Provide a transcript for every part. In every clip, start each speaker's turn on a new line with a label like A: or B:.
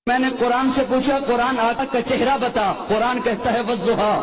A: میں نے قرآن سے پوچھا قرآن آقا کا چہرہ بتا، قرآن کہتا ہے والضحیٰ۔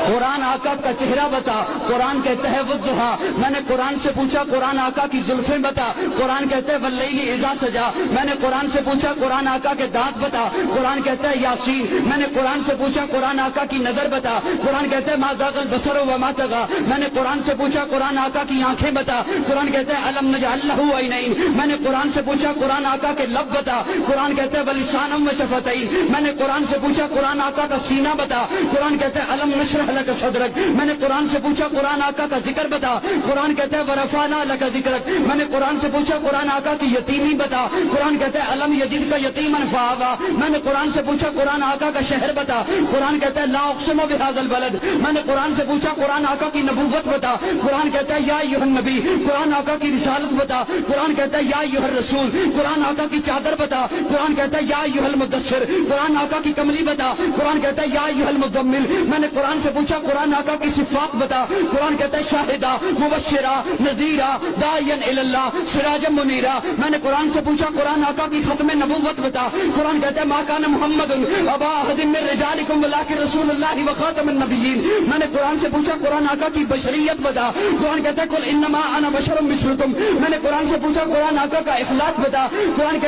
A: قرآن آقا کا چہرہ بتا، قرآن کہتا ہے والضحیٰ۔ میں نے قرآن سے پوچھا قرآن آقا کی زلفیں بتا، قرآن کہتا ہے واللیل اذا سجا۔ میں نے قرآن سے پوچھا قرآن آقا کے دانت بتا، قرآن کہتا ہے یاسین۔ میں نے قرآن سے پوچھا قرآن آقا کی نظر بتا، قرآن کہتا ہے ما زاغ البصر وما طغى۔ میں نے قرآن سے پوچھا قرآن آقا کی آنکھیں بتا، قرآن کہتا ہے الم نجعل لہ عینین۔ میں نے قرآن سے پوچھا قرآن آقا کے لب بتا، قرآن کہتا ہے ولسانا وشفتین۔ میں نے قرآن سے پوچھا قرآن آقا کا سینہ بتا، قرآن کہتا ہے الم نشرح لک صدرک۔ میں نے قرآن سے پوچھا قرآن آقا کا ذکر بتا، قرآن کہتا ہے ورفعنا لک ذکرک۔ میں نے قرآن سے پوچھا قرآن آقا کی یتیمی بتا، قرآن کہتا ہے الم یجدک یتیما فآویٰ۔ میں نے قرآن سے پوچھا قرآن آقا کا شہر بتا، قرآن کہتا ہے لا اقسم بہذا البلد۔ میں نے قرآن سے پوچھا قرآن آقا کی نبوت بتا، قرآن کہتا ہے یا ایھا النبی۔ قرآن آقا کی رسالت بتا، قرآن کہتا ہے یا ایھا الرسول۔ قرآن آقا کی چادر بتا، قرآن کہتا ہے یا ایھا المدثر۔ قرآن آقا کی کملی بتا، قرآن کہتا ہے یا ایھا المزمل۔ میں نے قرآن سے پوچھا قرآن آقا کی صفات بتا، قرآن کہتا ہے شاہدہ مبشرہ نذیرہ داعیا الی اللہ سراجا منیرہ۔ میں نے قرآن سے پوچھا قرآن آقا کی ختم نبوت بتا، قرآن کہتا ہے ما کان محمد ابا احد من رجالکم ولکن رسول اللہ وخاتم النبیین۔ میں نے قرآن سے پوچھا قرآن آقا کی بشریت بتا، قرآن کہتا ہے قل انما انا بشر مثلکم۔ میں نے قرآن سے پوچھا قرآن آقا کا اخلاق بتا، قرآن